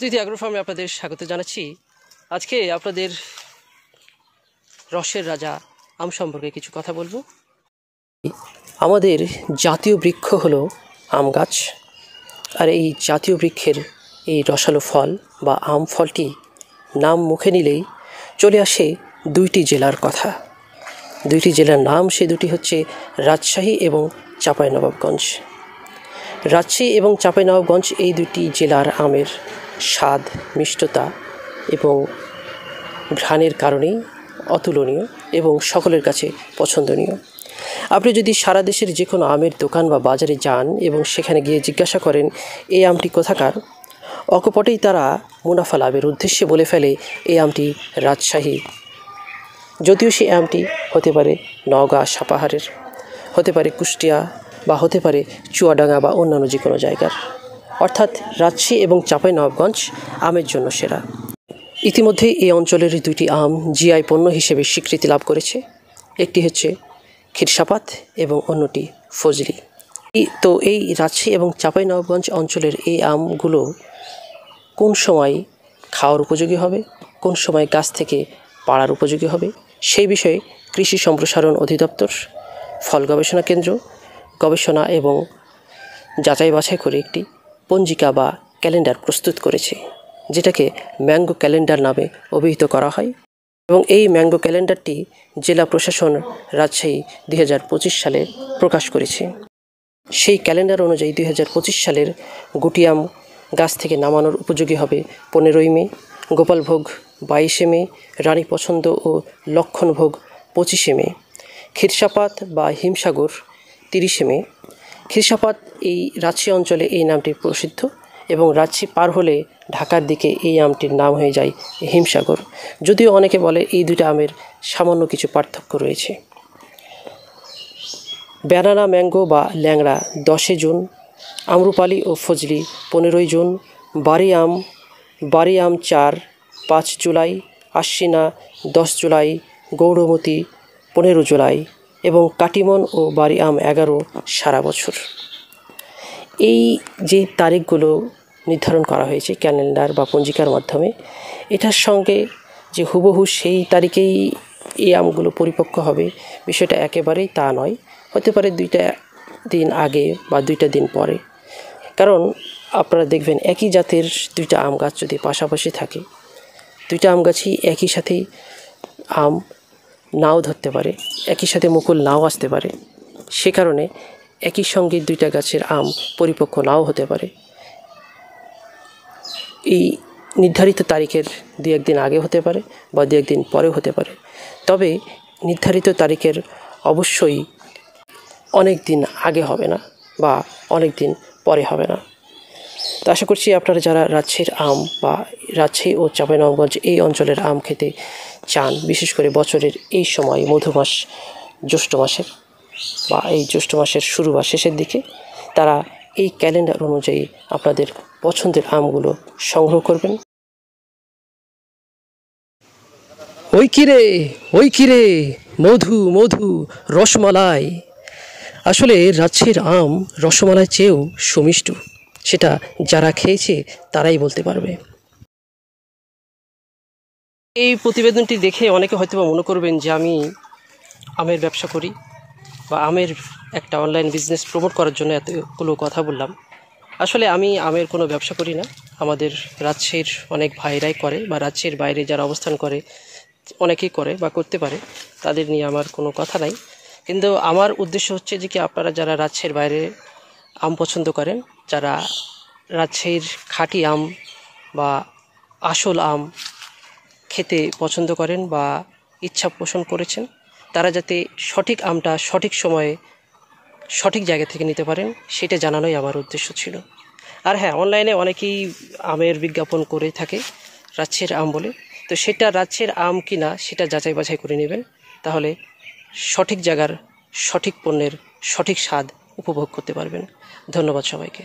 দ্বিতীয় আগ্রহ ফার্মে আপনাদের স্বাগত জানাচ্ছি। আজকে আপনাদের রসের রাজা আম সম্পর্কে কিছু কথা বলবো। আমাদের জাতীয় বৃক্ষ হলো আম গাছ, আর এই জাতীয় বৃক্ষের এই রসালো ফল বা আম ফলটি নাম মুখে নিলেই চলে আসে দুইটি জেলার কথা। দুইটি জেলার নাম, সে দুটি হচ্ছে রাজশাহী এবং চাঁপাইনবাবগঞ্জ। রাজশাহী এবং চাঁপাইনবাবগঞ্জ এই দুটি জেলার আমের স্বাদ, মিষ্টতা এবং ঘ্রাণের কারণেই অতুলনীয় এবং সকলের কাছে পছন্দনীয়। আপনি যদি সারা দেশের যে কোনো আমের দোকান বা বাজারে যান এবং সেখানে গিয়ে জিজ্ঞাসা করেন এই আমটি কোথাকার, অকপটেই তারা মুনাফা লাভের উদ্দেশ্যে বলে ফেলে এই আমটি রাজশাহী। যদিও সেই আমটি হতে পারে নওগাঁ, সাপাহারের, হতে পারে কুষ্টিয়া, বা হতে পারে চুয়াডাঙ্গা বা অন্যান্য যে কোনো জায়গার। অর্থাৎ রাজশাহী এবং চাঁপাইনবাবগঞ্জ আমের জন্য সেরা। ইতিমধ্যে এই অঞ্চলের দুইটি আম জিআই পণ্য হিসেবে স্বীকৃতি লাভ করেছে। একটি হচ্ছে ক্ষীরসাপাত এবং অন্যটি ফজলি। তো এই রাজশাহী এবং চাঁপাইনবাবগঞ্জ অঞ্চলের এই আমগুলো কোন সময় খাওয়ার উপযোগী হবে, কোন সময় গাছ থেকে পাড়ার উপযোগী হবে, সেই বিষয়ে কৃষি সম্প্রসারণ অধিদপ্তর ফল গবেষণা কেন্দ্র গবেষণা এবং যাচাই বাছাই করে একটি পঞ্জিকা বা ক্যালেন্ডার প্রস্তুত করেছে, যেটাকে ম্যাঙ্গো ক্যালেন্ডার নামে অভিহিত করা হয়। এবং এই ম্যাঙ্গো ক্যালেন্ডারটি জেলা প্রশাসন রাজশাহী 2025 সালে প্রকাশ করেছে। সেই ক্যালেন্ডার অনুযায়ী 2025 সালের গুটি আম গাছ থেকে নামানোর উপযোগী হবে 15ই মে, গোপালভোগ 22শে মে, রানী পছন্দ ও লক্ষণভোগ 25শে মে, ক্ষীরসাপাত বা হিমসাগর 30শে মে। ক্ষীরসাপাত এই রাজশাহী অঞ্চলে এই নামটি প্রসিদ্ধ, এবং রাজশাহী পার হলে ঢাকার দিকে এই আমটির নাম হয়ে যায় হিমসাগর। যদিও অনেকে বলে এই দুটো আমের সামান্য কিছু পার্থক্য রয়েছে। ব্যানানা ম্যাঙ্গো বা ল্যাংড়া 10 জুন, আম্রপালি ও ফজলি 15ই জুন, বারি আম 4-5 জুলাই, আশ্বিনা 10 জুলাই, গৌরমতি 15 জুলাই এবং কাটিমন ও বারি আম 11 সারা বছর। এই যে তারিখগুলো নির্ধারণ করা হয়েছে ক্যালেন্ডার বা পঞ্জিকার মাধ্যমে, এটার সঙ্গে যে হুবহু সেই তারিখেই এই আমগুলো পরিপক্ক হবে বিষয়টা একেবারেই তা নয়। হতে পারে 2টা দিন আগে বা 2টা দিন পরে। কারণ আপনারা দেখবেন একই জাতের 2টা আম গাছ যদি পাশাপাশি থাকে, 2টা আম গাছই একই সাথেই আম নাও ধরতে পারে, একই সাথে মুকুল নাও আসতে পারে। সে কারণে একই সঙ্গে 2টা গাছের আম পরিপক্ক নাও হতে পারে। এই নির্ধারিত তারিখের 2-1 দিন আগে হতে পারে বা 2-1 দিন পরেও হতে পারে। তবে নির্ধারিত তারিখের অবশ্যই অনেক দিন আগে হবে না বা অনেক দিন পরে হবে না। তো আশা করছি আপনারা যারা রাজশাহীর আম বা রাজশাহী ও চাঁপাইনবাবগঞ্জ এই অঞ্চলের আম খেতে চান, বিশেষ করে বছরের এই সময় মধুমাস জ্যৈষ্ঠ মাসের বা এই জ্যৈষ্ঠ মাসের শুরু বা শেষের দিকে, তারা এই ক্যালেন্ডার অনুযায়ী আপনাদের পছন্দের আমগুলো সংগ্রহ করবেন। ওই কিরে মধু মধু রসমালাই। আসলে রাজশাহীর আম রসমালাই চেয়েও সুমিষ্ট, সেটা যারা খেয়েছে তারাই বলতে পারবে। এই প্রতিবেদনটি দেখে অনেকে হয়তো মনে করবেন যে আমি আমের ব্যবসা করি বা আমের একটা অনলাইন বিজনেস প্রমোট করার জন্য এতগুলো কথা বললাম। আসলে আমি আমের কোনো ব্যবসা করি না। আমাদের রাজশাহীর অনেক ভাইরাই করে, বা রাজশাহীর বাইরে যারা অবস্থান করে অনেকেই করে বা করতে পারে, তাদের নিয়ে আমার কোনো কথা নাই। কিন্তু আমার উদ্দেশ্য হচ্ছে যে কি, আপনারা যারা রাজশাহীর বাইরে আম পছন্দ করেন, যারা রাজশাহীর খাঁটি আম বা আসল আম খেতে পছন্দ করেন বা ইচ্ছা পোষণ করেছেন, তারা যাতে সঠিক আমটা সঠিক সময়ে সঠিক জায়গা থেকে নিতে পারেন, সেটা জানানোই আমার উদ্দেশ্য ছিল। আর হ্যাঁ, অনলাইনে অনেকেই আমের বিজ্ঞাপন করে থাকে রাজশাহীর আম বলে, তো সেটা রাজশাহীর আম কিনা সেটা যাচাই বাছাই করে নেবেন, তাহলে সঠিক জায়গার সঠিক পণ্যের সঠিক স্বাদ উপভোগ করতে পারবেন। ধন্যবাদ সবাইকে।